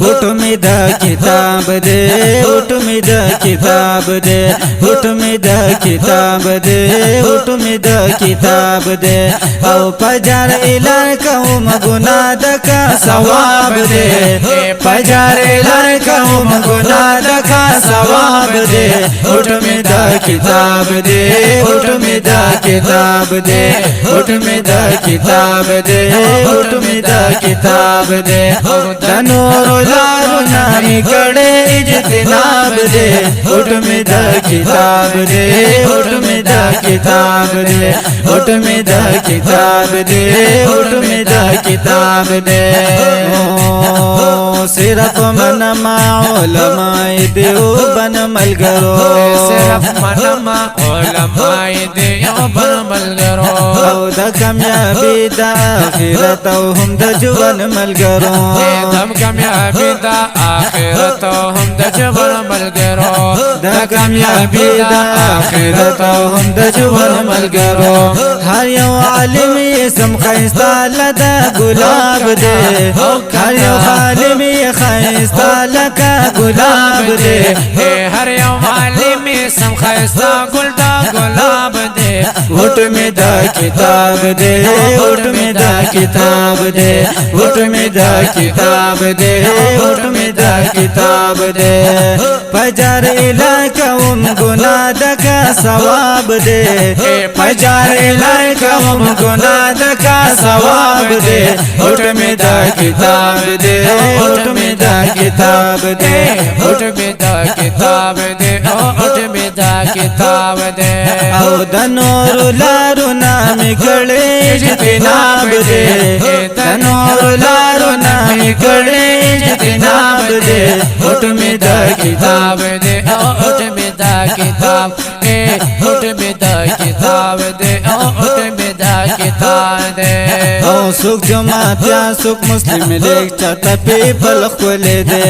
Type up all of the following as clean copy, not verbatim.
होठ में दा किताब दे, होठ में दा किताब दे, होठ में दा किताब दे, होठ में दा किताब दे। औ पजार इलार कौम गुनाह दका सवाब दे, पजार इलार कौम गुनाह दका सवाब दे। होठ में दा किताब दे, होठ में दा किताब दे, होठ में दा किताब दे, होठ में दा किताब दे। तनूर लारू नामी कड़े इज्तिनाब दे, होठ में दा किताब दे, होठ में दा किताब दे, होठ में दा किताब दे, होठ में दा किताब दे। सिर्फ मनमा उलमाए देवबन मलगरो, सिर्फ मनमा उलमाए देवबन मलगरो। औ द कामयाबी द आखिरत हम द जुवन मलगरो, दम कामयाबी द आखिरत हम द जुवन मलगरो। द कामयाबी द आखिरत हम द जुवन मलगरो। हर यौ आलिम इसम खैस्ता लदा गुलाब दे, हर यौ आलिम खैस्ता लका गुलाब दे। हर यौ आलिम इसम खैस्ता गुलदा गुलाब दे। होठ में दा किताब दे, होठ में दा किताब दे, होठ में दा किताब दे, होठ में दा किताब दे। पजार इलाका उम गुनाह दका सवाब दे, पजार इलाका उम गुनाह दका सवाब दे। होठ में दा किताब दे, होठ में दा किताब दे, होठ में दा किताब दे, होठ में दा किताब दे। औ दनूर लारू नामी कड़े इज्तिनाब दे, दनूर लारू नामी कड़े इज्तिनाब दे। होठ में दा किताब दे, होठ में दा किताब, होठ में दा किताब दे, होठ में दा किताब दे। औ सुख जमातिया सुख मुस्लिम लीग चाहता पीपल खोले दे,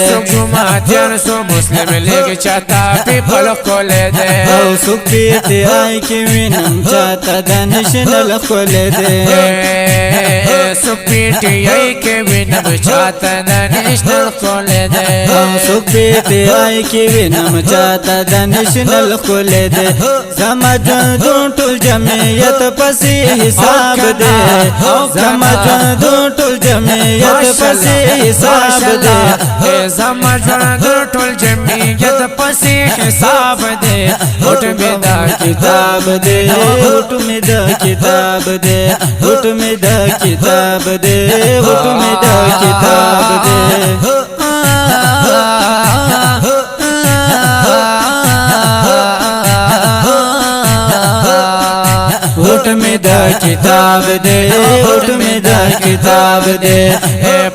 सुख जमातिया सो मुस्लिम लीग चाहता पीपल खोले दे। औ सुख पीते आई की विनम चाहता द नेशनल खोले दे, सुख पीते आई के विनम चाहता द नेशनल खोले दे। सुख पीते आई की विनम चाहता द नेशनल खोले दे। समझ टुल जमीयत पसी हिसाब दे, समझ टुल जमीयत पसी हिसाब दे, समझ टुल जमीयत पसी हिसाब दे। होठ में दा किताब दे, होठ में दा किताब दे, होठ में दा किताब दे, होठ में दा किताब दे। होठ में दा किताब दे, होठ में दा किताब दे।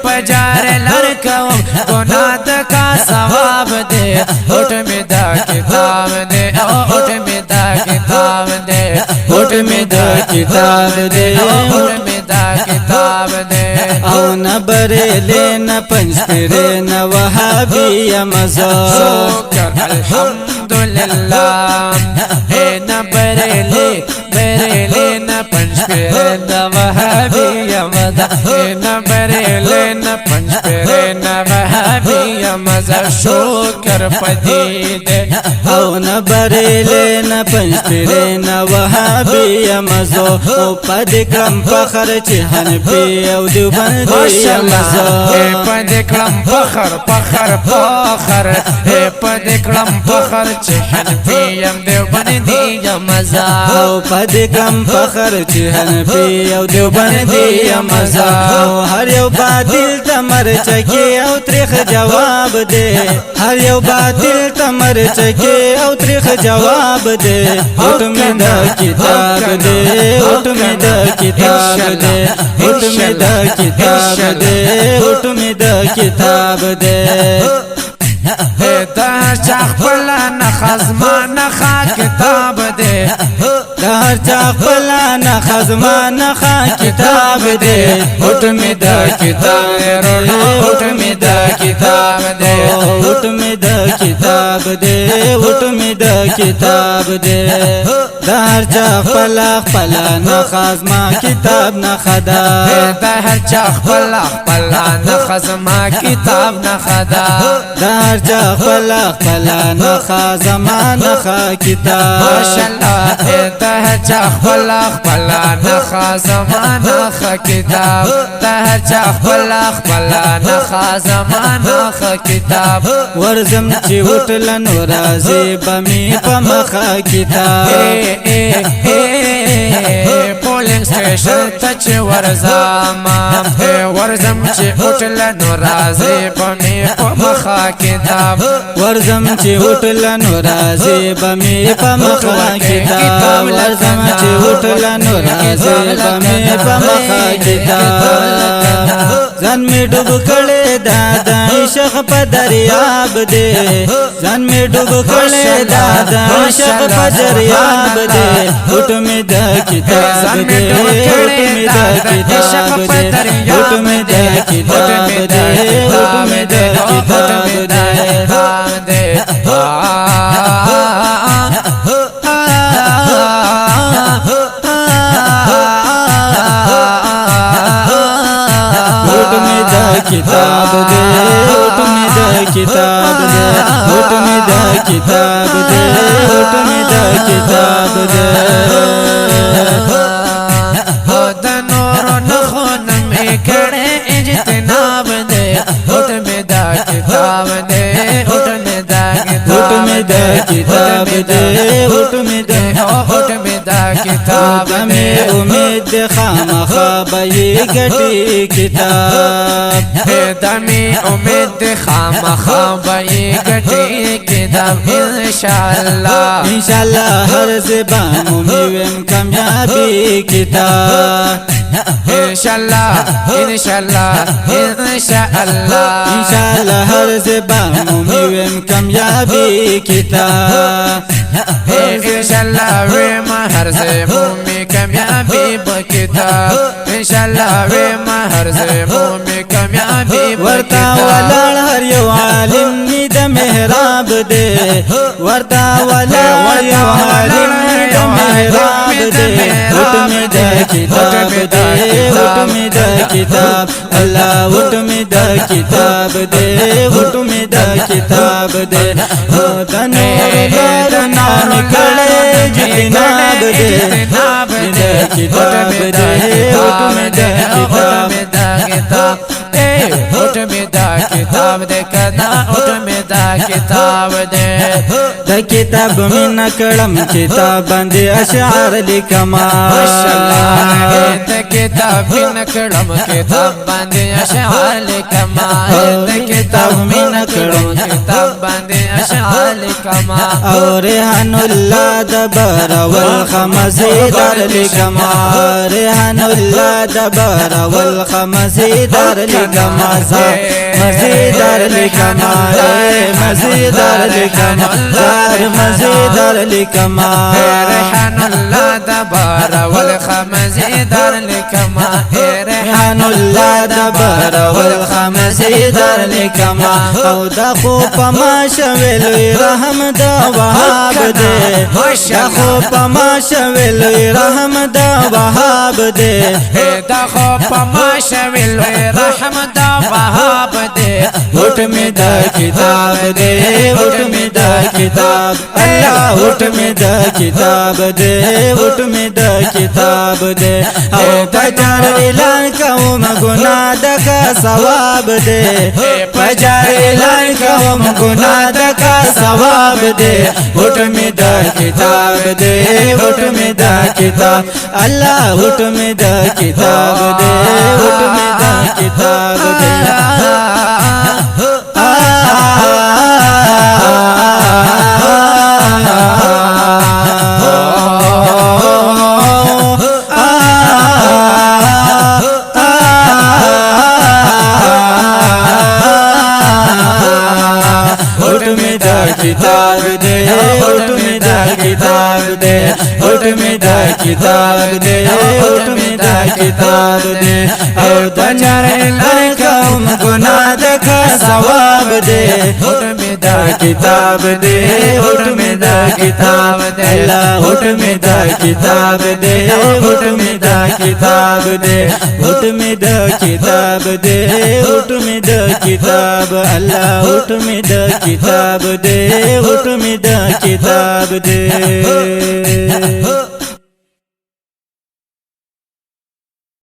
पजार लड़काओ गुनाह दका सवाब दे। होठ में दा किताब दे, होठ में दा किताब दे, होठ में दा किताब दे, होठ में दा किताब दे। औ न बरेले न पंचरे न वहाबिया मज़हब, शुक्र अल्हम्दुलिल्लाह। न बरेले बरेले न पंचरे न वहाबिया मज़हब, न बरेले न पंचरे न वहाबिया मज़हब। शुक्र पदीद औ न बरेले न पंचरे न वहाबिया मज़हब। ओ पद क्रम फखर चिहन पे औ देवबंदिया मज़हब। पद क्रम फखर फखर फखर, पद क्रम फखर चिहन पे देवबंदिया मज़हब। ओ पद क्रम फखर चिहन पे औ देवबंदिया मज़हब। हर यौ बातिल तमर चके औ त्रिख जवाब दे, हर यौ बातिल तमर चके औ त्रिख जवाब दे। होठ में दा किताब दे, होठ में दा किताब दे, होठ में दा किताब दे, होठ में दा किताब दे। दहर चाखला न खजमा न खा किताब दे, दहर चाखला न खजमा न खा किताब दे। होठ में दा किताब दे, होठ में दा किताब दे, होठ में दा किताब کتاب دے وټ می د کتاب دے دار چا خپل خپل نه خازما کتاب نه خدا دهر چا خپل خپل نه خازما کتاب نه خدا دار چا خپل خپل نه خازما نه کتاب ماشاءالله دهر چا خپل خپل نه خازما نه کتاب دهر چا خپل خپل نه خازما نه کتاب ورزم چې وټل نو راځي بمی په مخه کتاب پولینګ سټیشن ته چې ورځم چې وټل نو راځي بمی په مخه کتاب ورزم چې وټل نو راځي بمی په مخه کتاب ورزم چې وټل نو راځي بمی په مخه کتاب ځان می ډوب کړي دادا عشق په دریاب دے ځان می ډوب کړي دادا عشق په دریاب دے وټ می د کتاب دے وټ می د کتاب دے وټ می د کتاب دے وټ می د کتاب دے کتاب دے وټ می د کتاب دے وټ می د کتاب دے وټ می د کتاب دے د نور نخو نم کړه اجتناب دے وټ می د کتاب دے وټ می د کتاب دے وټ می د کتاب دے امید خامخا بئی گٹی کتاب دمی امید خامخا بئی گٹی کتاب انشاءاللہ ہر زبان مومیم کامیابی کتاب انشاءاللہ ہر زبان مومیم کامیابی کتاب انشاءاللہ ویما ہر زبان میں کامیابی کتاب انشاءاللہ ویما ہر زبان میں کامیابی ورتا ولال ہر یو عالم می د محراب دے ورتا ولال یو عالم می د محراب دے وټ می د کتاب دے وټ می د کتاب الله وټ می د کتاب دے وټ می د کتاب دے د نور لار نام کړه جناب دے د کتاب دے وټ می د کتاب وټ می د کتاب دے کنا وټ می د کتاب دے د کتاب من کړم کتاب باندې اشعار لیکما ماشاءالله د کتاب من کړم کتاب باندې اشعار لیکما د کتاب من کړم کتاب باندې اشعار لیکما او ریحان الله دبر والخمزیدار لیکما ریحان الله دبر والخمزیدار لیکما مزیدار لیکما مزیدار لیکما مزیدار لیکما ریحان الله دبر والخمزیدار لیکما ریحان الله دبر والخمزیدار لیکما او د خو پما شویل رحم د وهاب دے د خو پما شویل رحم د وهاب دے د خو پما شویل رحم د وهاب دے وټ می د کتاب دے وټ می د کتاب الله وټ می د کتاب دے وټ می د کتاب دے او پجار اعلان کوم گناہ د کا ثواب دے پجار اعلان کوم گناہ د کا ثواب دے وټ می د کتاب دے وټ می د کتاب الله وټ می د کتاب دے وټ می د کتاب دے کتاب دے وټ می د کتاب دے وټ می د کتاب دے وټ می د کتاب دے او د چارې لای کوم ګناه د ثواب دے ہوٹ میں دا کتاب دے ہوٹ میں دا کتاب دے اللہ ہوٹ میں دا کتاب دے ہوٹ میں دا کتاب دے ہوٹ میں دا کتاب دے ہوٹ میں دا کتاب اللہ ہوٹ میں دا کتاب دے ہوٹ میں دا کتاب دے